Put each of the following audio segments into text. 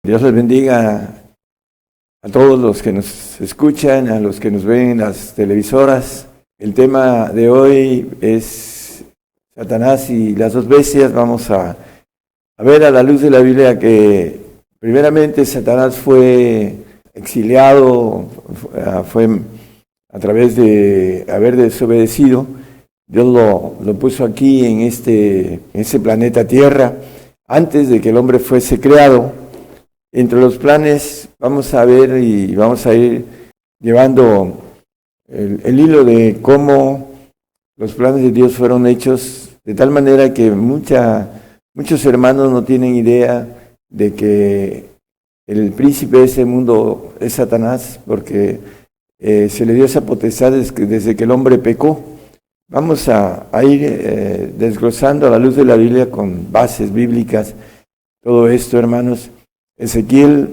Dios les bendiga a todos los que nos escuchan, a los que nos ven en las televisoras. El tema de hoy es Satanás y las dos bestias. Vamos a ver a la luz de la Biblia que primeramente Satanás fue exiliado, fue a través de haber desobedecido. Dios lo puso aquí en ese planeta Tierra antes de que el hombre fuese creado. Entre los planes vamos a ver y vamos a ir llevando el hilo de cómo los planes de Dios fueron hechos de tal manera que muchos hermanos no tienen idea de que el príncipe de ese mundo es Satanás, porque se le dio esa potestad desde que el hombre pecó. Vamos a ir desglosando a la luz de la Biblia con bases bíblicas todo esto, hermanos. Ezequiel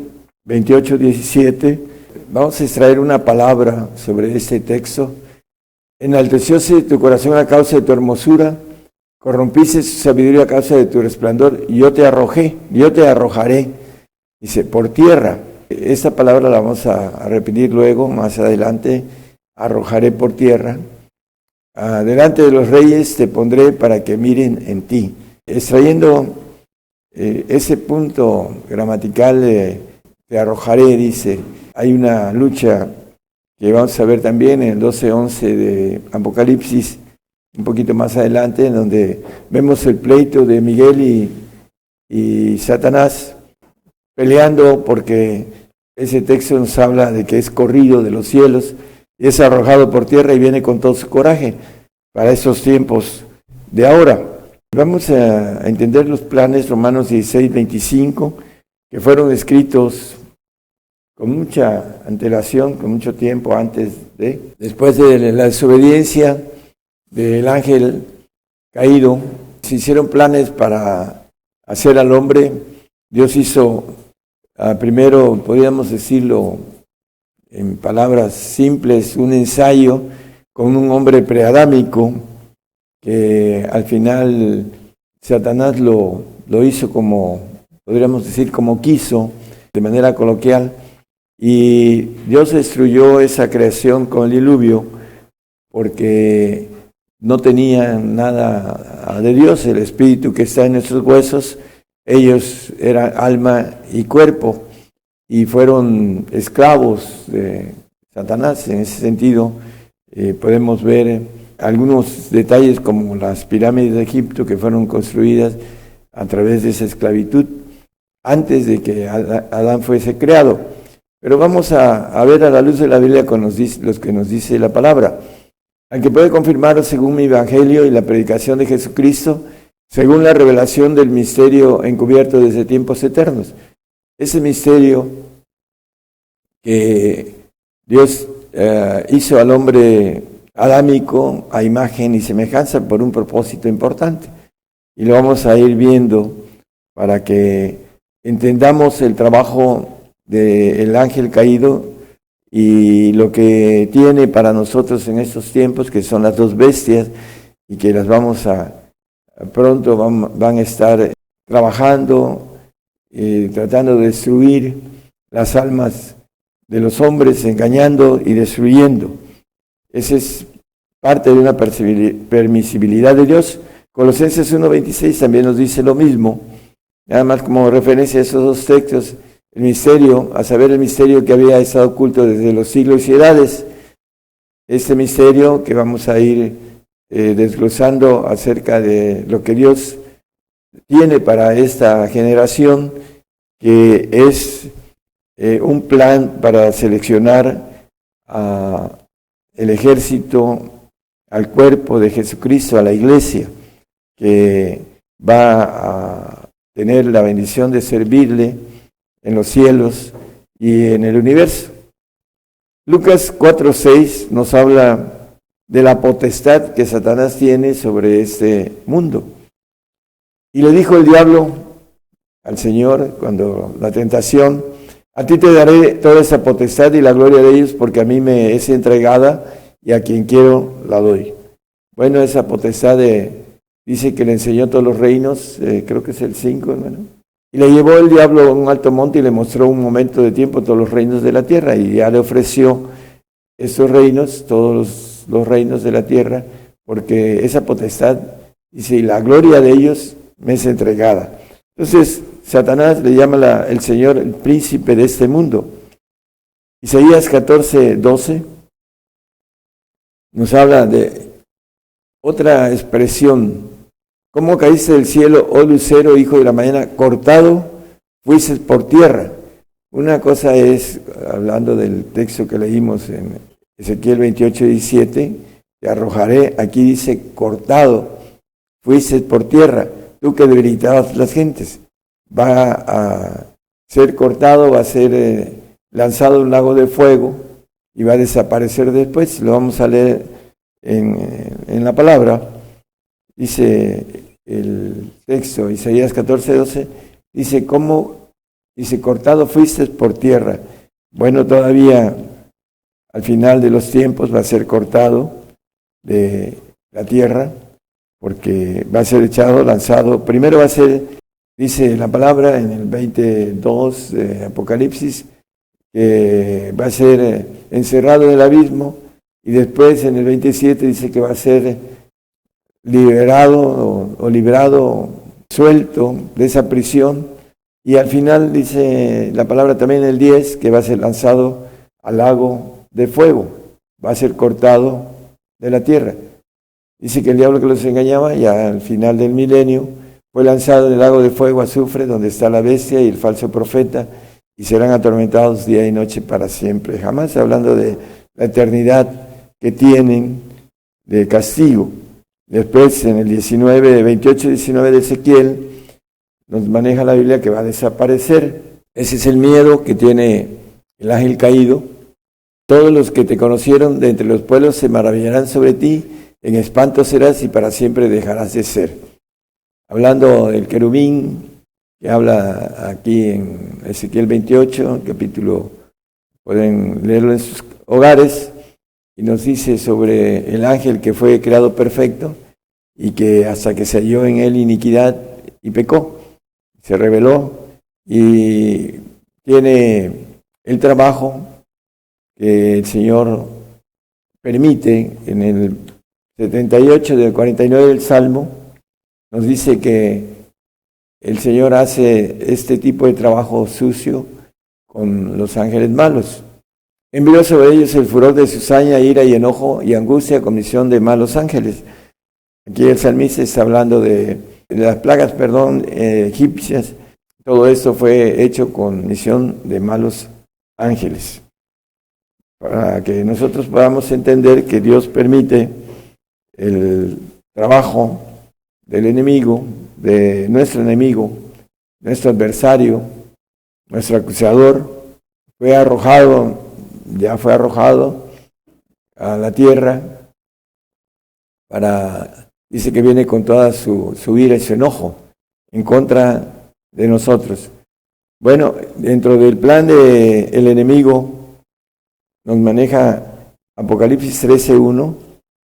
28:17, vamos a extraer una palabra sobre este texto. Enaltecióse tu corazón a causa de tu hermosura, corrompiste su sabiduría a causa de tu resplandor, y yo te arrojaré, dice, por tierra. Esta palabra la vamos a repetir luego, más adelante, arrojaré por tierra. Delante de los reyes te pondré para que miren en ti. Extrayendo ese punto gramatical, te arrojaré, dice, hay una lucha que vamos a ver también en el 12:11 de Apocalipsis, un poquito más adelante, en donde vemos el pleito de Miguel y Satanás peleando, porque ese texto nos habla de que es corrido de los cielos y es arrojado por tierra y viene con todo su coraje para esos tiempos de ahora. Vamos a entender los planes, Romanos 16:25, que fueron escritos con mucha antelación, con mucho tiempo después de la desobediencia del ángel caído. Se hicieron planes para hacer al hombre. Dios hizo, primero, podríamos decirlo en palabras simples, un ensayo con un hombre preadámico, que al final Satanás lo hizo como, podríamos decir, como quiso, de manera coloquial, y Dios destruyó esa creación con el diluvio, porque no tenían nada de Dios. El espíritu que está en nuestros huesos, ellos eran alma y cuerpo, y fueron esclavos de Satanás. En ese sentido, podemos ver algunos detalles como las pirámides de Egipto, que fueron construidas a través de esa esclavitud antes de que Adán fuese creado. Pero vamos a ver a la luz de la Biblia con los que nos dice la palabra. Aunque puede confirmar según mi evangelio y la predicación de Jesucristo, según la revelación del misterio encubierto desde tiempos eternos. Ese misterio que Dios hizo al hombre adámico a imagen y semejanza por un propósito importante. Y lo vamos a ir viendo para que entendamos el trabajo del ángel caído y lo que tiene para nosotros en estos tiempos, que son las dos bestias, y que las pronto van a estar trabajando, tratando de destruir las almas de los hombres, engañando y destruyendo. Esa es parte de una permisibilidad de Dios. Colosenses 1:26 también nos dice lo mismo. Nada más como referencia a esos dos textos, el misterio, a saber el misterio que había estado oculto desde los siglos y edades. Este misterio que vamos a ir desglosando acerca de lo que Dios tiene para esta generación, que es un plan para seleccionar el ejército, al cuerpo de Jesucristo, a la iglesia, que va a tener la bendición de servirle en los cielos y en el universo. Lucas 4:6 nos habla de la potestad que Satanás tiene sobre este mundo. Y le dijo el diablo al Señor, cuando la tentación, a ti te daré toda esa potestad y la gloria de ellos, porque a mí me es entregada y a quien quiero la doy. Bueno, esa potestad dice que le enseñó todos los reinos, creo que es el 5, hermano. Y le llevó el diablo a un alto monte y le mostró un momento de tiempo todos los reinos de la tierra, y ya le ofreció estos reinos, todos los reinos de la tierra, porque esa potestad, dice, y la gloria de ellos me es entregada. Entonces, Satanás le llama el Señor el príncipe de este mundo. Isaías 14:12 nos habla de otra expresión. ¿Cómo caíste del cielo, oh lucero, hijo de la mañana? Cortado fuiste por tierra. Una cosa es, hablando del texto que leímos en Ezequiel 28:17, te arrojaré, aquí dice cortado fuiste por tierra, tú que debilitabas las gentes. Va a ser cortado, va a ser lanzado a un lago de fuego y va a desaparecer después. Lo vamos a leer en la palabra. Dice el texto, Isaías 14:12, dice, ¿cómo? Dice, cortado fuiste por tierra. Bueno, todavía al final de los tiempos va a ser cortado de la tierra, porque va a ser echado, lanzado. Primero va a ser, dice la palabra en el 22 de Apocalipsis, que va a ser encerrado en el abismo, y después en el 27 dice que va a ser liberado o librado, suelto de esa prisión, y al final dice la palabra también en el 10 que va a ser lanzado al lago de fuego, va a ser cortado de la tierra. Dice que el diablo que los engañaba, ya al final del milenio, fue lanzado en el lago de fuego, azufre, donde está la bestia y el falso profeta, y serán atormentados día y noche para siempre. Jamás hablando de la eternidad que tienen de castigo. Después, en el 28-19 de Ezequiel, nos maneja la Biblia que va a desaparecer. Ese es el miedo que tiene el ángel caído. Todos los que te conocieron de entre los pueblos se maravillarán sobre ti, en espanto serás y para siempre dejarás de ser. Hablando del querubín, que habla aquí en Ezequiel 28, capítulo, pueden leerlo en sus hogares, y nos dice sobre el ángel que fue creado perfecto y que hasta que se halló en él iniquidad y pecó, se rebeló, y tiene el trabajo que el Señor permite. En el 78 del 49 del Salmo nos dice que el Señor hace este tipo de trabajo sucio con los ángeles malos. Envió sobre ellos el furor de su saña, ira y enojo y angustia con misión de malos ángeles. Aquí el salmista está hablando de las plagas, egipcias. Todo esto fue hecho con misión de malos ángeles. Para que nosotros podamos entender que Dios permite el trabajo del enemigo, de nuestro enemigo, nuestro adversario, nuestro acusador, ya fue arrojado a la tierra dice que viene con toda su ira y su enojo en contra de nosotros. Bueno, dentro del plan del enemigo nos maneja Apocalipsis 13:1,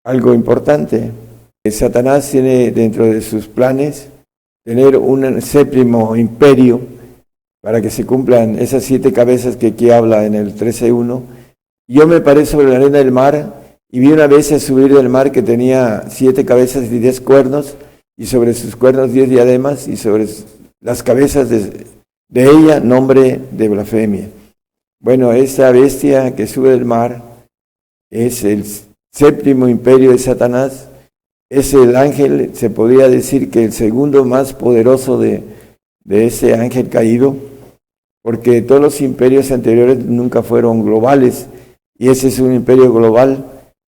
algo importante. Satanás tiene dentro de sus planes tener un séptimo imperio para que se cumplan esas 7 cabezas que aquí habla en el 13:1. Yo me paré sobre la arena del mar y vi una bestia subir del mar que tenía 7 cabezas y 10 cuernos, y sobre sus cuernos 10 diademas, y sobre las cabezas de ella nombre de blasfemia. Bueno, esa bestia que sube del mar es el séptimo imperio de Satanás. Es el ángel, se podría decir que el segundo más poderoso de ese ángel caído, porque todos los imperios anteriores nunca fueron globales, y ese es un imperio global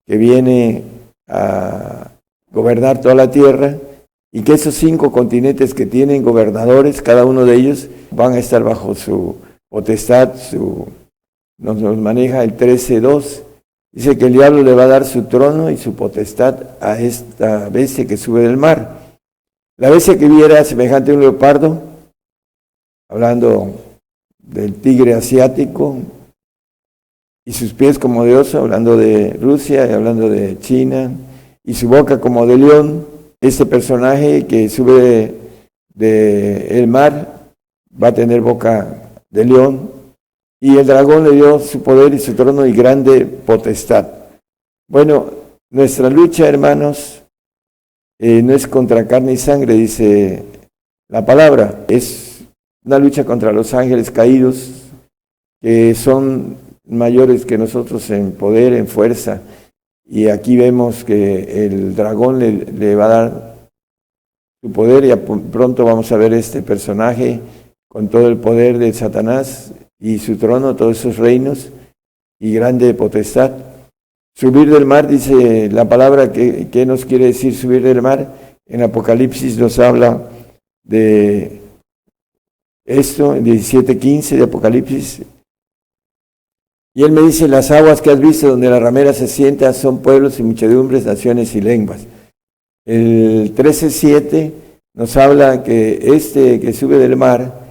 que viene a gobernar toda la tierra, y que esos 5 continentes que tienen gobernadores, cada uno de ellos van a estar bajo su potestad. Nos maneja el 13:2. Dice que el diablo le va a dar su trono y su potestad a esta bestia que sube del mar. La bestia que vi era semejante a un leopardo, hablando del tigre asiático, y sus pies como de oso, hablando de Rusia y hablando de China, y su boca como de león. Este personaje que sube del mar va a tener boca de león, y el dragón le dio su poder y su trono y grande potestad. Bueno, nuestra lucha, hermanos, no es contra carne y sangre, dice la palabra, es una lucha contra los ángeles caídos, que son mayores que nosotros en poder, en fuerza, y aquí vemos que el dragón le va a dar su poder, y pronto vamos a ver este personaje con todo el poder de Satanás y su trono, todos esos reinos y grande potestad. Subir del mar, dice la palabra, ¿qué nos quiere decir subir del mar? En Apocalipsis nos habla de esto, en 17:15 de Apocalipsis. Y él me dice, las aguas que has visto donde la ramera se sienta son pueblos y muchedumbres, naciones y lenguas. El 13:7 nos habla que que sube del mar,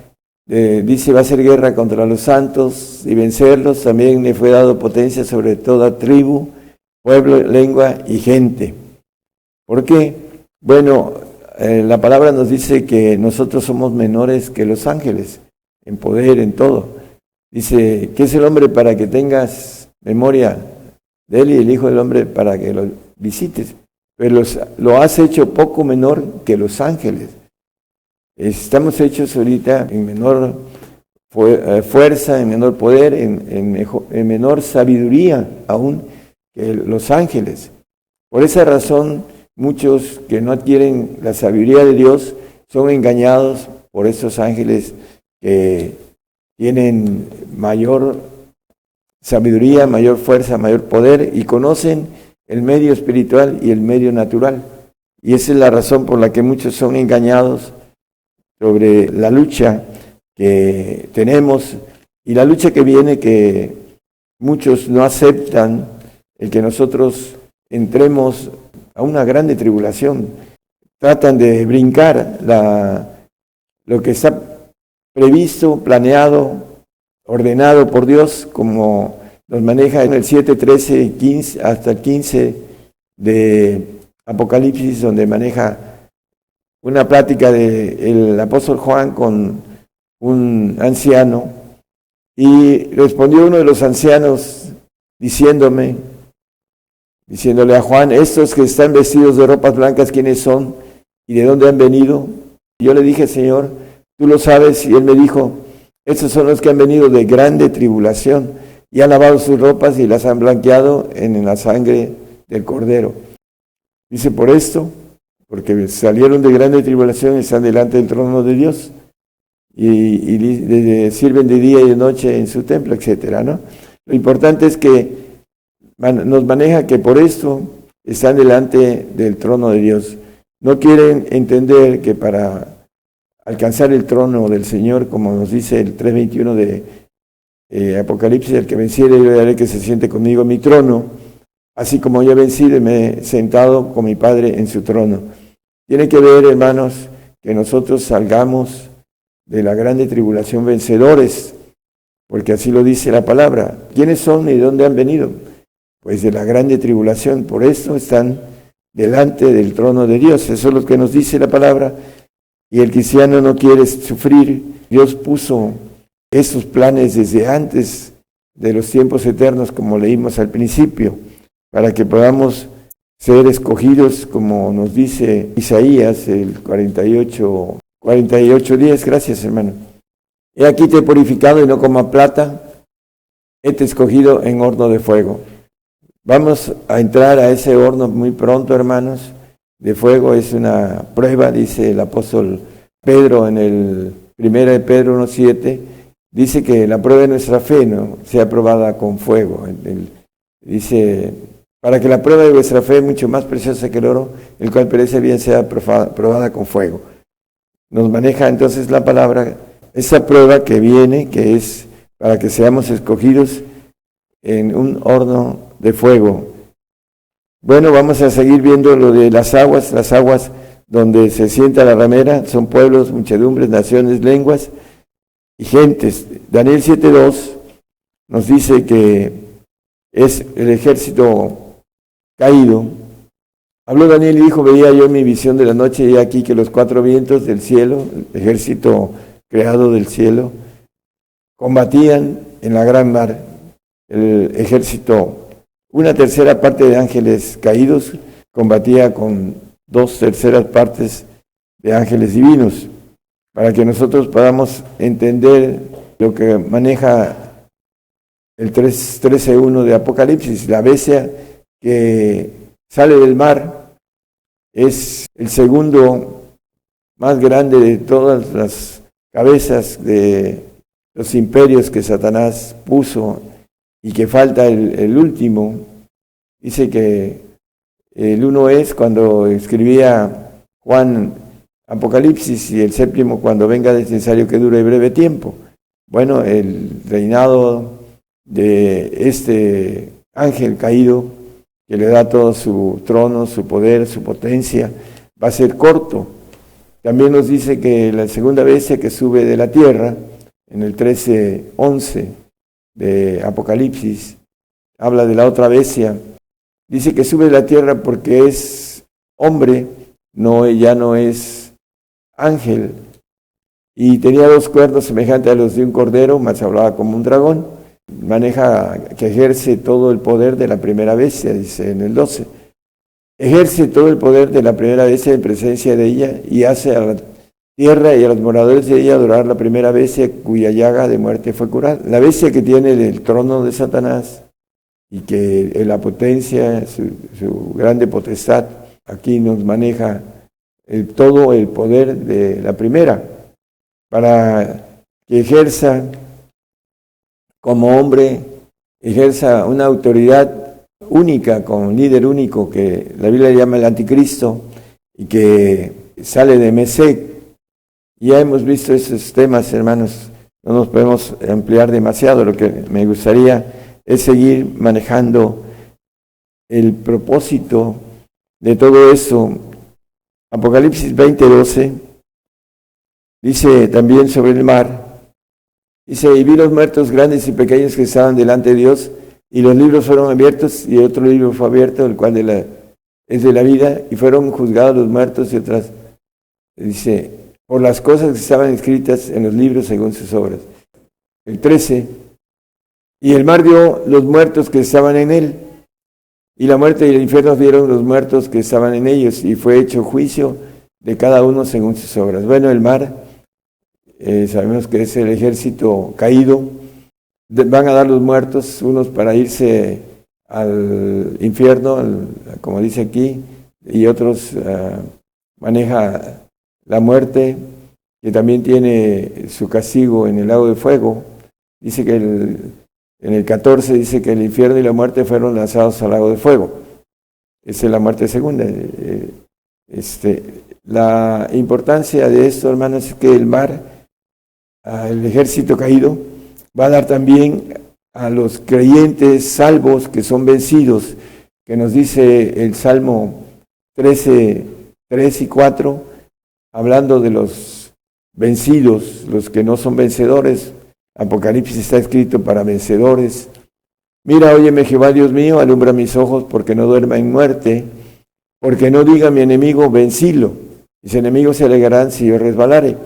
dice, va a hacer guerra contra los santos y vencerlos. También le fue dado potencia sobre toda tribu, pueblo, lengua y gente. ¿Por qué? Bueno, la palabra nos dice que nosotros somos menores que los ángeles, en poder, en todo. Dice, ¿qué es el hombre para que tengas memoria de él, y el hijo del hombre para que lo visites? Pero lo has hecho poco menor que los ángeles. Estamos hechos ahorita en menor fuerza, en menor poder, en menor sabiduría aún que los ángeles. Por esa razón, muchos que no adquieren la sabiduría de Dios son engañados por estos ángeles que tienen mayor sabiduría, mayor fuerza, mayor poder, y conocen el medio espiritual y el medio natural. Y esa es la razón por la que muchos son engañados sobre la lucha que tenemos y la lucha que viene, que muchos no aceptan el que nosotros entremos a una grande tribulación. Tratan de brincar lo que está previsto, planeado, ordenado por Dios, como nos maneja en el 7, 13, 15, hasta el 15 de Apocalipsis, donde maneja una plática del apóstol Juan con un anciano, y respondió uno de los ancianos diciéndole a Juan, estos que están vestidos de ropas blancas, ¿quiénes son y de dónde han venido? Y yo le dije, Señor, tú lo sabes. Y él me dijo, estos son los que han venido de grande tribulación y han lavado sus ropas y las han blanqueado en la sangre del Cordero. Dice, por esto, porque salieron de grande tribulación y están delante del trono de Dios y sirven de día y de noche en su templo, etcétera, ¿no? Lo importante es que nos maneja que por esto están delante del trono de Dios. No quieren entender que para alcanzar el trono del Señor, como nos dice el 3:21 de Apocalipsis, el que venciere yo le haré que se siente conmigo en mi trono, así como yo he vencido y me he sentado con mi Padre en su trono. Tiene que ver, hermanos, que nosotros salgamos de la grande tribulación vencedores, porque así lo dice la palabra. ¿Quiénes son y de dónde han venido? Pues de la grande tribulación. Por esto están delante del trono de Dios. Eso es lo que nos dice la palabra. Y el cristiano no quiere sufrir. Dios puso esos planes desde antes de los tiempos eternos, como leímos al principio, para que podamos ser escogidos, como nos dice Isaías, el 48:10. Gracias, hermano. He aquí te he purificado y no como a plata, he te escogido en horno de fuego. Vamos a entrar a ese horno muy pronto, hermanos, de fuego. Es una prueba, dice el apóstol Pedro en el 1 de Pedro 1:7, dice que la prueba de nuestra fe no sea probada con fuego. Dice, para que la prueba de vuestra fe, mucho más preciosa que el oro, el cual perece bien, sea probada con fuego. Nos maneja entonces la palabra, esa prueba que viene, que es para que seamos escogidos en un horno de fuego. Bueno, vamos a seguir viendo lo de las aguas donde se sienta la ramera, son pueblos, muchedumbres, naciones, lenguas y gentes. Daniel 7:2 nos dice que es el ejército caído. Habló Daniel y dijo, veía yo en mi visión de la noche, y aquí que los 4 vientos del cielo, el ejército creado del cielo, combatían en la gran mar. El ejército, una tercera parte de ángeles caídos, combatía con 2/3 partes de ángeles divinos, para que nosotros podamos entender lo que maneja el 13:1 de Apocalipsis. La bestia que sale del mar es el segundo más grande de todas las cabezas de los imperios que Satanás puso, y que falta el último. Dice que el uno es cuando escribía Juan Apocalipsis, y el séptimo cuando venga es necesario que dure breve tiempo. Bueno, el reinado de este ángel caído, que le da todo su trono, su poder, su potencia, va a ser corto. También nos dice que la segunda bestia que sube de la tierra, en el 13:11 de Apocalipsis, habla de la otra bestia. Dice que sube de la tierra porque es hombre, ya no es ángel, y tenía 2 cuernos semejantes a los de un cordero, mas hablaba como un dragón. Maneja que ejerce todo el poder de la primera bestia, dice en el 12. Ejerce todo el poder de la primera bestia en presencia de ella, y hace a la tierra y a los moradores de ella adorar la primera bestia, cuya llaga de muerte fue curada. La bestia que tiene el trono de Satanás, y que la potencia, su grande potestad, aquí nos maneja todo el poder de la primera, para que ejerza como hombre, ejerza una autoridad única, con líder único, que la Biblia llama el anticristo, y que sale de Mesec. Ya hemos visto esos temas, hermanos, no nos podemos ampliar demasiado. Lo que me gustaría es seguir manejando el propósito de todo eso. Apocalipsis 20:12 dice también sobre el mar. Dice: y vi los muertos grandes y pequeños que estaban delante de Dios, y los libros fueron abiertos, y otro libro fue abierto, el cual es de la vida, y fueron juzgados los muertos y otras. Dice: por las cosas que estaban escritas en los libros según sus obras. El 13. Y el mar dio los muertos que estaban en él, y la muerte y el infierno dieron los muertos que estaban en ellos, y fue hecho juicio de cada uno según sus obras. Bueno, el mar, sabemos que es el ejército caído. Van a dar los muertos, unos para irse al infierno, como dice aquí, y otros maneja la muerte, que también tiene su castigo en el lago de fuego. Dice que en el 14 dice que el infierno y la muerte fueron lanzados al lago de fuego. Esa es la muerte segunda. La importancia de esto, hermanos, es que el mar, el ejército caído, va a dar también a los creyentes salvos que son vencidos, que nos dice el Salmo 13, 3 y 4, hablando de los vencidos, los que no son vencedores. Apocalipsis está escrito para vencedores. Mira, óyeme, Jehová Dios mío, alumbra mis ojos, porque no duerma en muerte, porque no diga mi enemigo, vencilo. Mis enemigos se alegrarán si yo resbalare.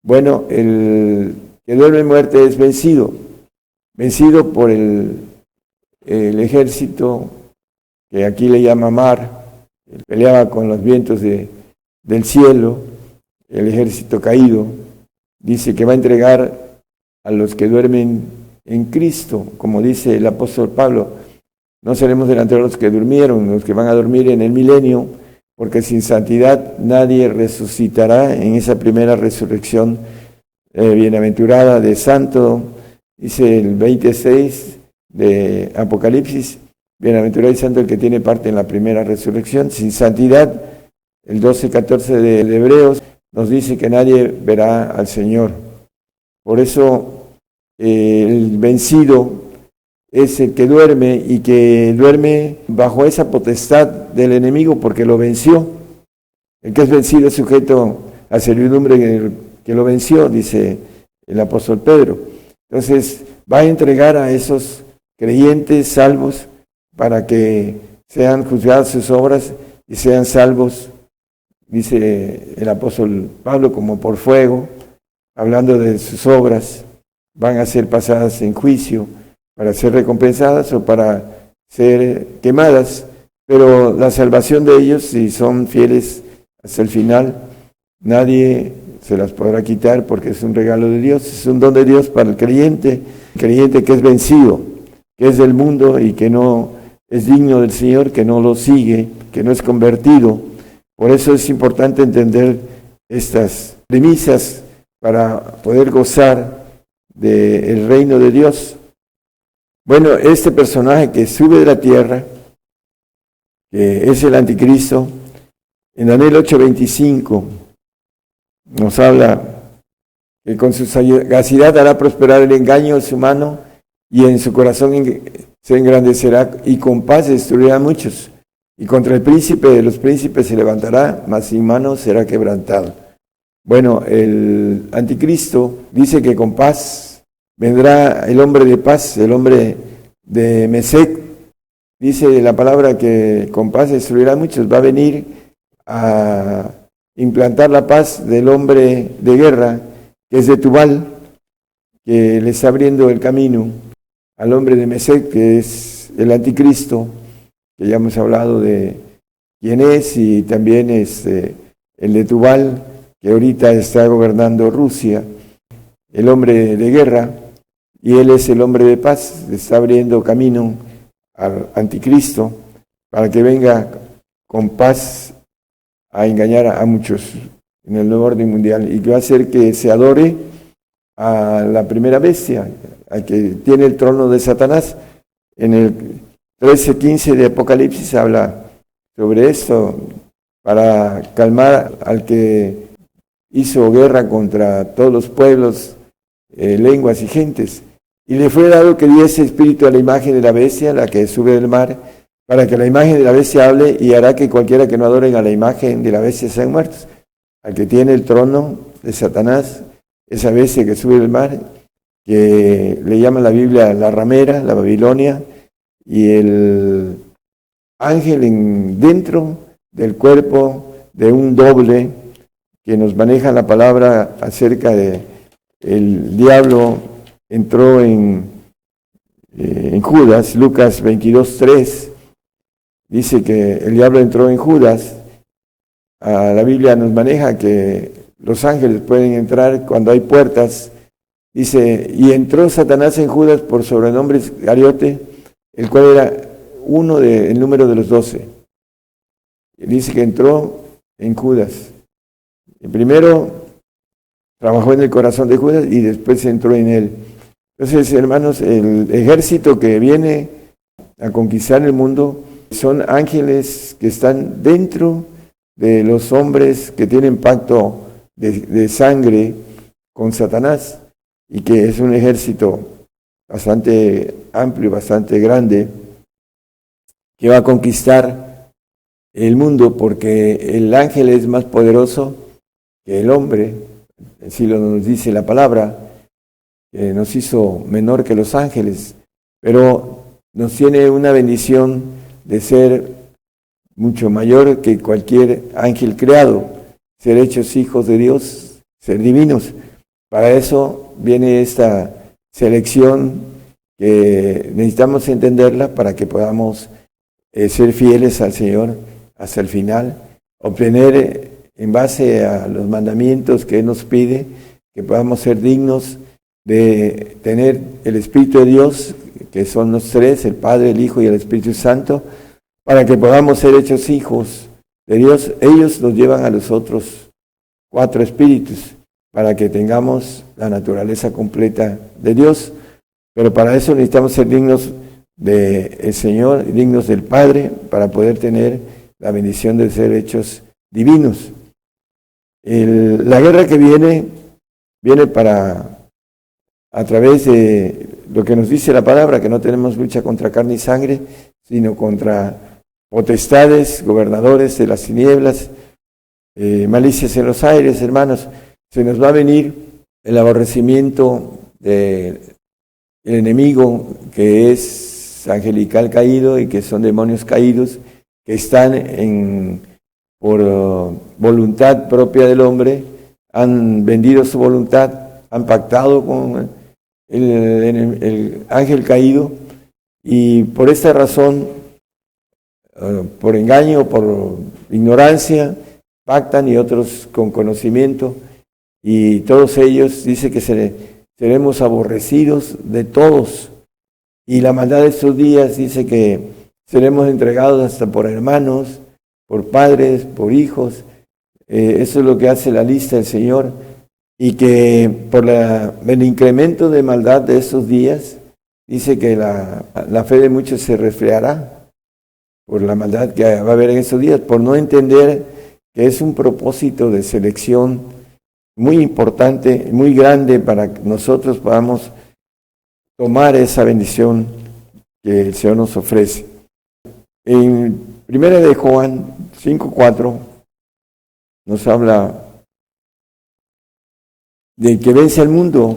Bueno, el que duerme en muerte es vencido por el ejército, que aquí le llama mar, peleaba con los vientos del cielo, el ejército caído. Dice que va a entregar a los que duermen en Cristo, como dice el apóstol Pablo: no seremos delanteros los que durmieron, los que van a dormir en el milenio, porque sin santidad nadie resucitará en esa primera resurrección bienaventurada de santo. Dice el 26 de Apocalipsis: bienaventurado y santo el que tiene parte en la primera resurrección. Sin santidad, el 12-14 de Hebreos nos dice que nadie verá al Señor. Por eso el vencido es el que duerme, y que duerme bajo esa potestad del enemigo, porque lo venció. El que es vencido es sujeto a servidumbre que lo venció, dice el apóstol Pedro. Entonces va a entregar a esos creyentes salvos para que sean juzgadas sus obras y sean salvos, dice el apóstol Pablo, como por fuego. hablando de sus obras, van a ser pasadas en juicio para ser recompensadas o para ser quemadas, pero la salvación de ellos, si son fieles hasta el final, nadie se las podrá quitar porque es un regalo de Dios, es un don de Dios para el creyente que es vencido, que es del mundo y que no es digno del Señor, que no lo sigue, que no es convertido. Por eso es importante entender estas premisas para poder gozar del reino de Dios. Bueno, este personaje que sube de la tierra, que es el anticristo, en Daniel 8:25 nos habla que con su sagacidad hará prosperar el engaño de su mano y en su corazón se engrandecerá y con paz destruirá a muchos. Y contra el príncipe de los príncipes se levantará, mas sin mano será quebrantado. Bueno, el anticristo dice que con paz vendrá el hombre de paz, el hombre de Mesec. Dice la palabra que con paz destruirá a muchos. Va a venir a implantar la paz del hombre de guerra, que es de Tubal, que le está abriendo el camino al hombre de Mesec, que es el anticristo, que ya hemos hablado de quién es, y también el de Tubal, que ahorita está gobernando Rusia, el hombre de guerra, y él es el hombre de paz, le está abriendo camino al anticristo para que venga con paz a engañar a muchos en el nuevo orden mundial, y que va a hacer que se adore a la primera bestia, a que tiene el trono de Satanás. En el 13:15 de Apocalipsis habla sobre esto, para calmar al que hizo guerra contra todos los pueblos, lenguas y gentes. Y le fue dado que diese espíritu a la imagen de la bestia, la que sube del mar, para que la imagen de la bestia hable, y hará que cualquiera que no adoren a la imagen de la bestia sean muertos. Al que tiene el trono de Satanás, esa bestia que sube del mar, que le llama la Biblia la ramera, la Babilonia, y el ángel dentro del cuerpo de un doble que nos maneja la palabra acerca de el diablo entró en Judas. Lucas 22:3 dice que el diablo entró en Judas. La Biblia nos maneja que los ángeles pueden entrar cuando hay puertas. Dice, y entró Satanás en Judas por sobrenombre Iscariote, el cual era el número de los 12. Dice que entró en Judas. Y primero trabajó en el corazón de Judas y después entró en él. Entonces, hermanos, el ejército que viene a conquistar el mundo son ángeles que están dentro de los hombres que tienen pacto de sangre con Satanás, y que es un ejército bastante amplio, bastante grande, que va a conquistar el mundo, porque el ángel es más poderoso que el hombre. Así lo nos dice la palabra, que nos hizo menor que los ángeles, pero nos tiene una bendición de ser mucho mayor que cualquier ángel creado, ser hechos hijos de Dios, ser divinos. Para eso viene esta selección que necesitamos entenderla para que podamos ser fieles al Señor hasta el final, obtener en base a los mandamientos que Él nos pide, que podamos ser dignos de tener el Espíritu de Dios, que son los tres, el Padre, el Hijo y el Espíritu Santo, para que podamos ser hechos hijos de Dios. Ellos nos llevan a los otros 4 espíritus, para que tengamos la naturaleza completa de Dios. Pero para eso necesitamos ser dignos del Señor, dignos del Padre, para poder tener la bendición de ser hechos divinos. La guerra que viene para, a través de lo que nos dice la palabra, que no tenemos lucha contra carne y sangre, sino contra potestades, gobernadores de las tinieblas, malicias en los aires, hermanos. Se nos va a venir el aborrecimiento del enemigo, que es angelical caído y que son demonios caídos, que están por voluntad propia del hombre, han vendido su voluntad han pactado con el ángel caído, y por esta razón, por engaño, por ignorancia, pactan, y otros con conocimiento, y todos ellos dice que seremos aborrecidos de todos, y la maldad de estos días dice que seremos entregados hasta por hermanos, por padres, por hijos. Eso es lo que hace la lista del Señor, y que por el incremento de maldad de estos días, dice que la fe de muchos se resfriará por la maldad que va a haber en estos días, por no entender que es un propósito de selección muy importante, muy grande, para que nosotros podamos tomar esa bendición que el Señor nos ofrece. En 1 de Juan 5:4 nos habla de que vence al mundo.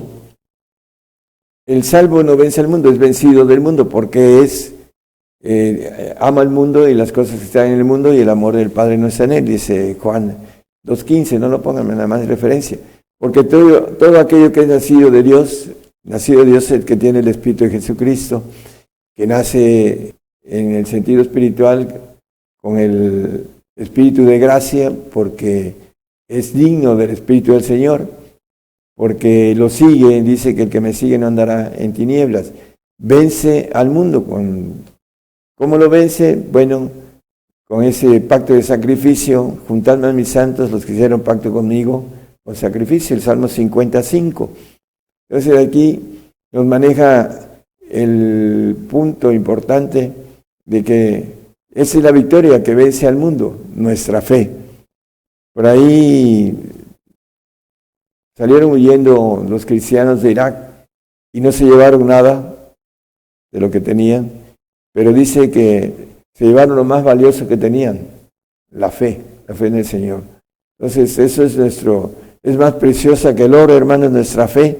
El salvo no vence al mundo, es vencido del mundo, porque ama al mundo y las cosas que están en el mundo, y el amor del Padre no está en él, dice Juan 2:15, no lo pongan nada más de referencia. Porque todo aquello que es nacido de Dios es el que tiene el Espíritu de Jesucristo, que nace en el sentido espiritual con el Espíritu de gracia, porque es digno del Espíritu del Señor, porque lo sigue. Dice que el que me sigue no andará en tinieblas. Vence al mundo. ¿Cómo lo vence? Bueno, con ese pacto de sacrificio: juntadme a mis santos, los que hicieron pacto conmigo, con sacrificio, el Salmo 55. Entonces aquí nos maneja el punto importante de que esa es la victoria que vence al mundo, nuestra fe. Por ahí salieron huyendo los cristianos de Irak y no se llevaron nada de lo que tenían, pero dice que se llevaron lo más valioso que tenían, la fe en el Señor. Entonces eso es más preciosa que el oro, hermanos, nuestra fe.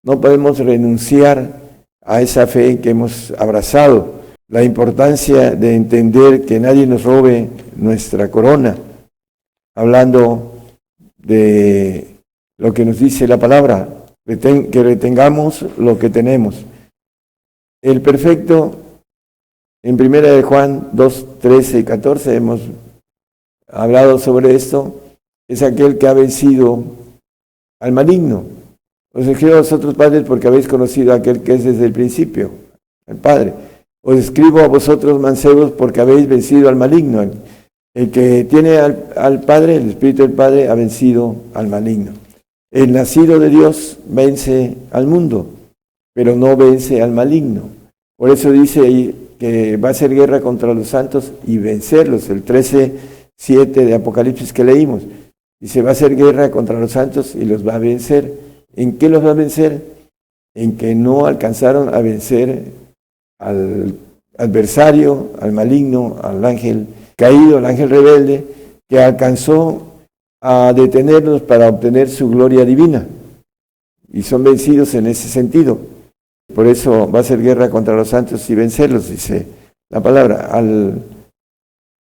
No podemos renunciar a esa fe que hemos abrazado. La importancia de entender que nadie nos robe nuestra corona, hablando de lo que nos dice la palabra, que retengamos lo que tenemos. El perfecto, en 1 de Juan 2, 13 y 14 hemos hablado sobre esto, es aquel que ha vencido al maligno. Os escribo a vosotros, padres, porque habéis conocido a aquel que es desde el principio, el Padre. Os escribo a vosotros, mancebos, porque habéis vencido al maligno. El que tiene al Padre, el Espíritu del Padre, ha vencido al maligno. El nacido de Dios vence al mundo, pero no vence al maligno. Por eso dice ahí que va a hacer guerra contra los santos y vencerlos. El 13:7 de Apocalipsis que leímos. Dice, va a hacer guerra contra los santos y los va a vencer. ¿En qué los va a vencer? En que no alcanzaron a vencer al adversario, al maligno, al ángel caído, al ángel rebelde, que alcanzó a detenerlos para obtener su gloria divina. Y son vencidos en ese sentido. Por eso va a hacer guerra contra los santos y vencerlos, dice la palabra.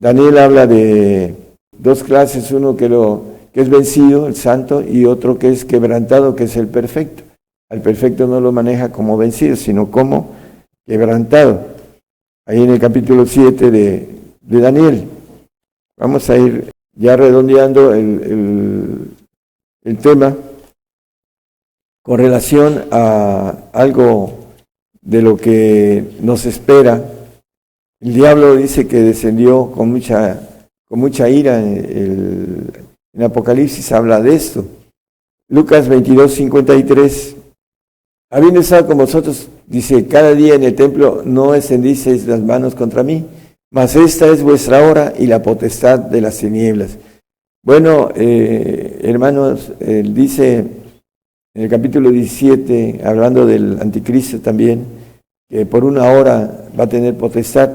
Daniel habla de dos clases, uno que es vencido, el santo, y otro que es quebrantado, que es el perfecto. Al perfecto no lo maneja como vencido, sino como quebrantado. Ahí en el capítulo 7 de Daniel. Vamos a ir ya redondeando el tema con relación a algo de lo que nos espera. El diablo dice que descendió con mucha ira. En Apocalipsis habla de esto. Lucas 22:53. Habiendo estado con vosotros, dice, cada día en el templo, no extendisteis las manos contra mí, mas esta es vuestra hora y la potestad de las tinieblas. Bueno, hermanos, dice en el capítulo 17, hablando del anticristo también, que por una hora va a tener potestad.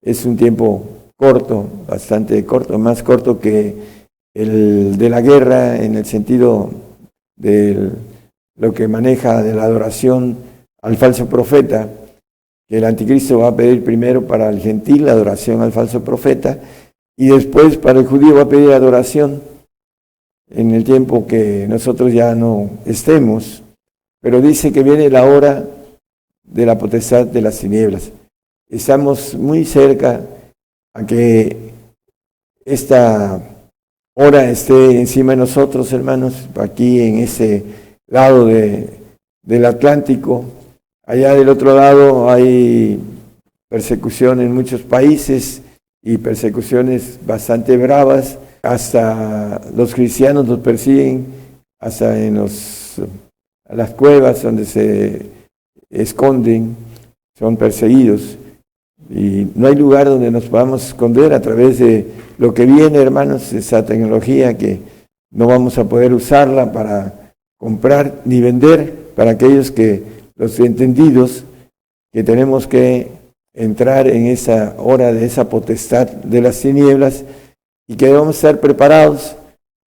Es un tiempo corto, bastante corto, más corto que el de la guerra, en el sentido de lo que maneja de la adoración al falso profeta, que el anticristo va a pedir primero para el gentil la adoración al falso profeta, y después para el judío va a pedir adoración en el tiempo que nosotros ya no estemos. pero dice que viene la hora de la potestad de las tinieblas. Estamos muy cerca a que esta hora esté encima de nosotros, hermanos, aquí en ese lado del Atlántico. Allá del otro lado hay persecución en muchos países y persecuciones bastante bravas. Hasta los cristianos los persiguen, hasta en las cuevas donde se esconden, son perseguidos. Y no hay lugar donde nos podamos esconder a través de lo que viene, hermanos, esa tecnología que no vamos a poder usarla para comprar ni vender, para aquellos que, los entendidos, que tenemos que entrar en esa hora de esa potestad de las tinieblas y que debemos estar preparados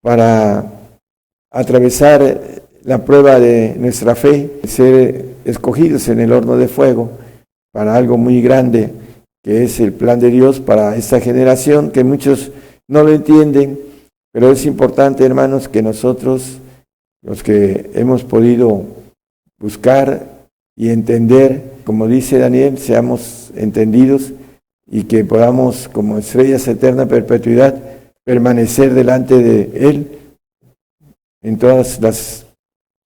para atravesar la prueba de nuestra fe, ser escogidos en el horno de fuego para algo muy grande, que es el plan de Dios para esta generación, que muchos no lo entienden, pero es importante, hermanos, que nosotros, los que hemos podido buscar y entender, como dice Daniel, seamos entendidos y que podamos, como estrellas eterna perpetuidad, permanecer delante de Él en todas las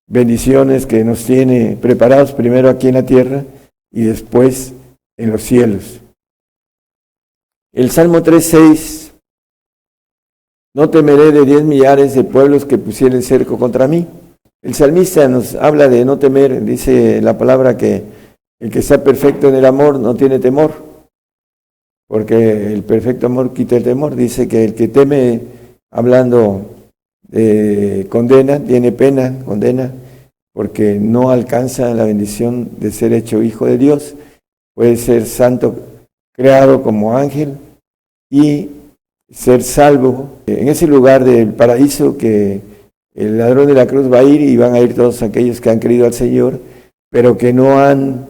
bendiciones que nos tiene preparados, primero aquí en la tierra y después en los cielos. El Salmo 3:6: no temeré de 10 millares de pueblos que pusieren cerco contra mí. El salmista nos habla de no temer, dice la palabra que el que está perfecto en el amor no tiene temor, porque el perfecto amor quita el temor. Dice que el que teme, hablando de condena, tiene pena, condena, porque no alcanza la bendición de ser hecho hijo de Dios. Puede ser santo, creado como ángel, y ser salvo en ese lugar del paraíso que el ladrón de la cruz va a ir, y van a ir todos aquellos que han creído al Señor, pero que no han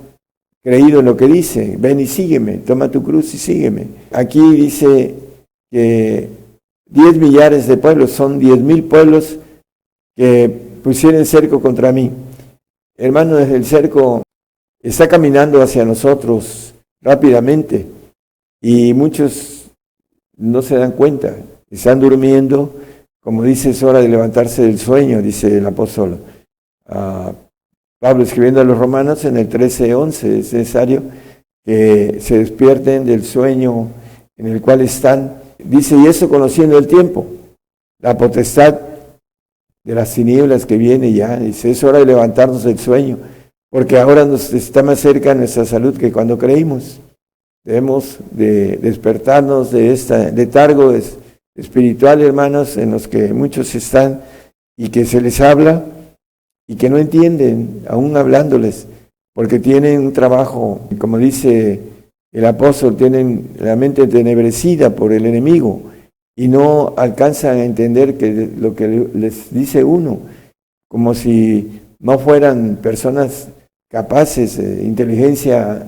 creído en lo que dice: ven y sígueme, toma tu cruz y sígueme. Aquí dice que 10 millares de pueblos, son 10,000 pueblos que pusieron cerco contra mí. Hermanos, el cerco está caminando hacia nosotros rápidamente y muchos no se dan cuenta, están durmiendo. Como dice, es hora de levantarse del sueño, dice el apóstol Pablo escribiendo a los romanos en el 13:11. Es necesario que se despierten del sueño en el cual están. Dice, y eso conociendo el tiempo, la potestad de las tinieblas que viene ya. Dice, es hora de levantarnos del sueño, porque ahora nos está más cerca nuestra salud que cuando creímos. Debemos de despertarnos de este letargo espiritual, hermanos, en los que muchos están y que se les habla y que no entienden, aún hablándoles, porque tienen un trabajo, como dice el apóstol, tienen la mente entenebrecida por el enemigo y no alcanzan a entender que lo que les dice uno, como si no fueran personas capaces de inteligencia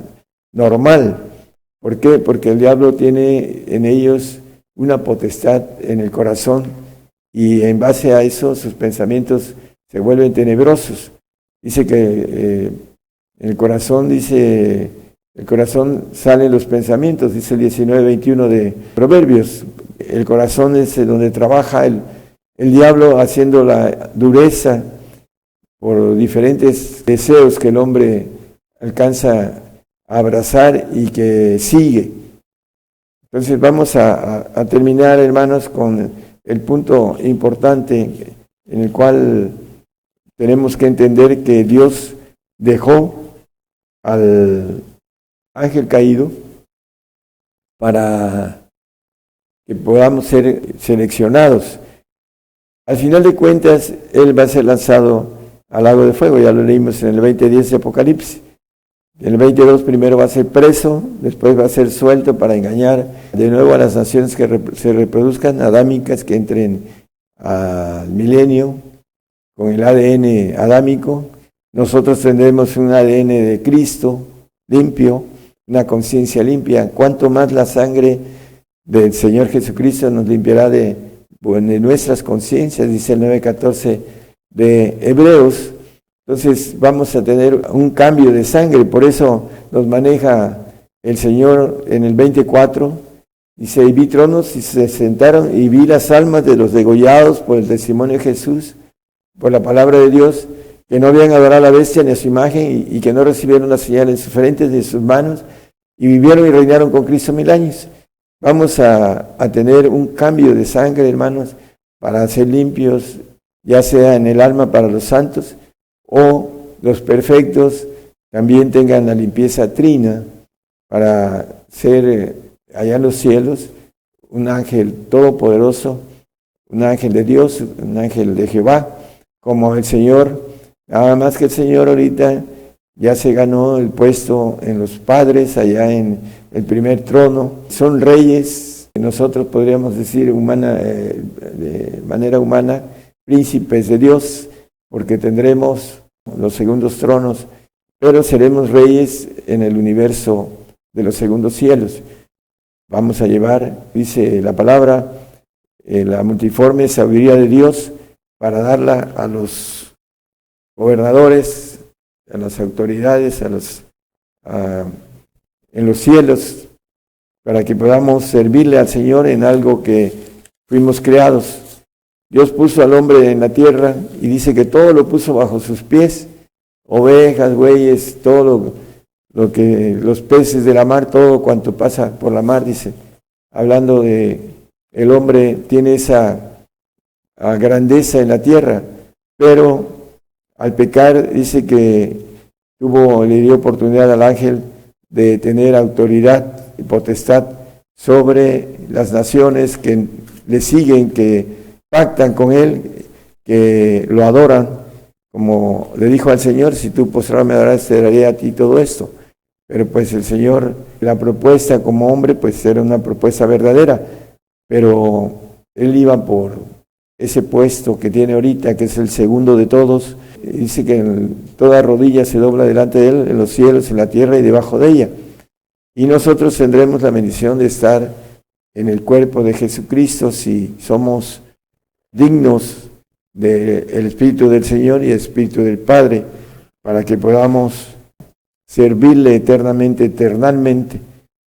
normal. ¿Por qué? Porque el diablo tiene en ellos una potestad en el corazón y en base a eso sus pensamientos se vuelven tenebrosos. Dice que en el corazón, dice, el corazón salen los pensamientos, dice el 19:21 de Proverbios. El corazón es donde trabaja el diablo, haciendo la dureza por diferentes deseos que el hombre alcanza a abrazar y que sigue. Entonces vamos a terminar, hermanos, con el punto importante en el cual tenemos que entender que Dios dejó al ángel caído para que podamos ser seleccionados. Al final de cuentas, él va a ser lanzado al lago de fuego, ya lo leímos en el 20:10 de Apocalipsis. En el 22 primero va a ser preso, después va a ser suelto para engañar de nuevo a las naciones que se reproduzcan, adámicas, que entren al milenio con el ADN adámico. Nosotros tendremos un ADN de Cristo limpio, una conciencia limpia. Cuanto más la sangre del Señor Jesucristo nos limpiará de nuestras conciencias, dice el 9:14 de Hebreos. Entonces vamos a tener un cambio de sangre, por eso nos maneja el Señor en el 24, dice, y vi tronos y se sentaron y vi las almas de los degollados por el testimonio de Jesús, por la palabra de Dios, que no habían adorado a la bestia ni a su imagen y que no recibieron la señal en sus frentes ni en sus manos, y vivieron y reinaron con Cristo 1000 años. Vamos a tener un cambio de sangre, hermanos, para ser limpios, ya sea en el alma para los santos, o los perfectos también tengan la limpieza trina para ser allá en los cielos un ángel todopoderoso, un ángel de Dios, un ángel de Jehová, como el Señor. Nada más que el Señor ahorita ya se ganó el puesto en los padres, allá en el primer trono. Son reyes, nosotros podríamos decir de manera humana, príncipes de Dios, porque tendremos los segundos tronos, pero seremos reyes en el universo de los segundos cielos. Vamos a llevar, dice la palabra, la multiforme sabiduría de Dios para darla a los gobernadores, a las autoridades, en los cielos, para que podamos servirle al Señor en algo que fuimos creados. Dios puso al hombre en la tierra y dice que todo lo puso bajo sus pies, ovejas, bueyes, todo lo que los peces de la mar, todo cuanto pasa por la mar, dice, hablando de el hombre tiene esa grandeza en la tierra, pero al pecar dice que le dio oportunidad al ángel de tener autoridad y potestad sobre las naciones que le siguen, que pactan con él, que lo adoran, como le dijo al Señor, si tú postrado me adorarás, te daré a ti todo esto. Pero pues el Señor, la propuesta como hombre, pues era una propuesta verdadera, pero él iba por ese puesto que tiene ahorita, que es el segundo de todos. Dice que toda rodilla se dobla delante de él, en los cielos, en la tierra y debajo de ella. Y nosotros tendremos la bendición de estar en el cuerpo de Jesucristo si somos dignos del Espíritu del Señor y el Espíritu del Padre, para que podamos servirle eternamente,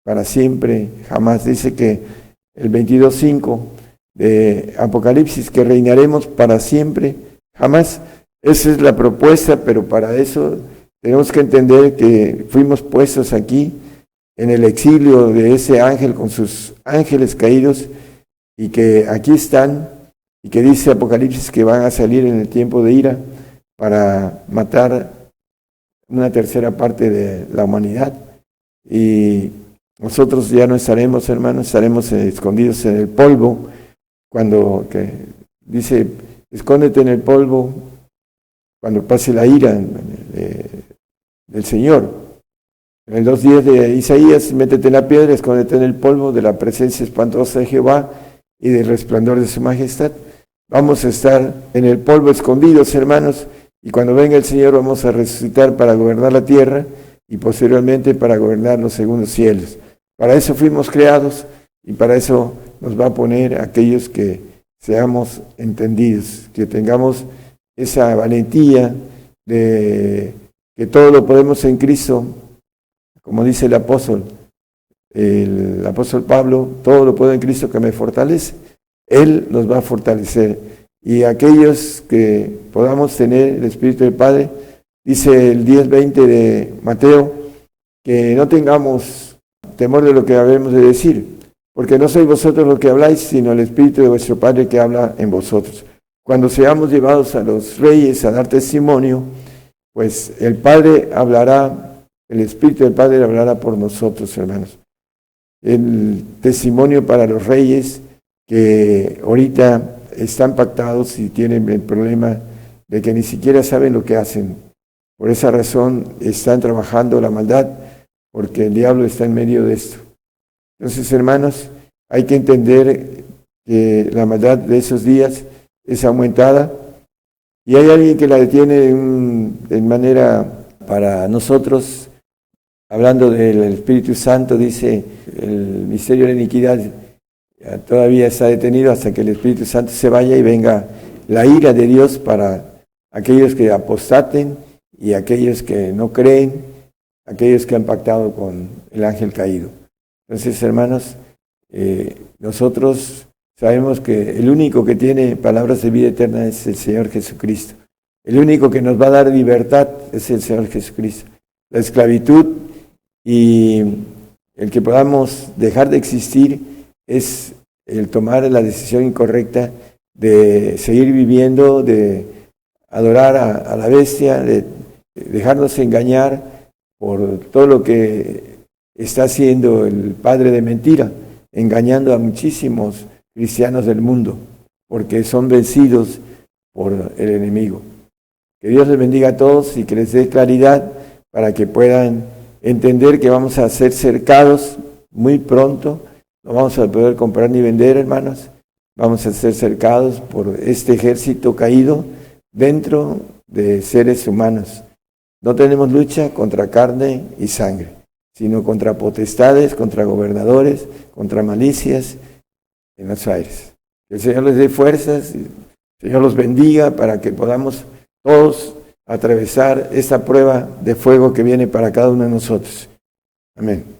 para siempre, jamás. Dice que el 22:5 de Apocalipsis, que reinaremos para siempre, jamás. Esa es la propuesta, pero para eso tenemos que entender que fuimos puestos aquí en el exilio de ese ángel con sus ángeles caídos, y que aquí están, y que dice Apocalipsis que van a salir en el tiempo de ira para matar una tercera parte de la humanidad. Y nosotros ya no estaremos, hermanos, estaremos escondidos en el polvo, cuando que dice, escóndete en el polvo cuando pase la ira del Señor. En el 2:10 de Isaías, métete en la piedra, escóndete en el polvo de la presencia espantosa de Jehová y del resplandor de su majestad. Vamos a estar en el polvo escondidos, hermanos, y cuando venga el Señor vamos a resucitar para gobernar la tierra y posteriormente para gobernar los segundos cielos. Para eso fuimos creados y para eso nos va a poner aquellos que seamos entendidos, que tengamos esa valentía de que todo lo podemos en Cristo, como dice el apóstol Pablo, todo lo puedo en Cristo que me fortalece. Él nos va a fortalecer. Y aquellos que podamos tener el Espíritu del Padre, dice el 10:20 de Mateo, que no tengamos temor de lo que habemos de decir, porque no sois vosotros los que habláis, sino el Espíritu de vuestro Padre que habla en vosotros. Cuando seamos llevados a los reyes a dar testimonio, pues el Padre hablará, el Espíritu del Padre hablará por nosotros, hermanos. El testimonio para los reyes que ahorita están pactados y tienen el problema de que ni siquiera saben lo que hacen. Por esa razón están trabajando la maldad, porque el diablo está en medio de esto. Entonces, hermanos, hay que entender que la maldad de esos días es aumentada y hay alguien que la detiene en manera para nosotros. Hablando del Espíritu Santo, dice el misterio de la iniquidad todavía está detenido hasta que el Espíritu Santo se vaya y venga la ira de Dios para aquellos que apostaten y aquellos que no creen, aquellos que han pactado con el ángel caído. Entonces, hermanos, nosotros sabemos que el único que tiene palabras de vida eterna es el Señor Jesucristo. El único que nos va a dar libertad es el Señor Jesucristo. La esclavitud y el que podamos dejar de existir es el tomar la decisión incorrecta de seguir viviendo, de adorar a la bestia, de dejarnos engañar por todo lo que está haciendo el padre de mentira, engañando a muchísimos cristianos del mundo, porque son vencidos por el enemigo. Que Dios les bendiga a todos y que les dé claridad para que puedan entender que vamos a ser cercados muy pronto. No vamos a poder comprar ni vender, hermanos. Vamos a ser cercados por este ejército caído dentro de seres humanos. No tenemos lucha contra carne y sangre, sino contra potestades, contra gobernadores, contra malicias en los aires. Que el Señor les dé fuerzas, y el Señor los bendiga para que podamos todos atravesar esta prueba de fuego que viene para cada uno de nosotros. Amén.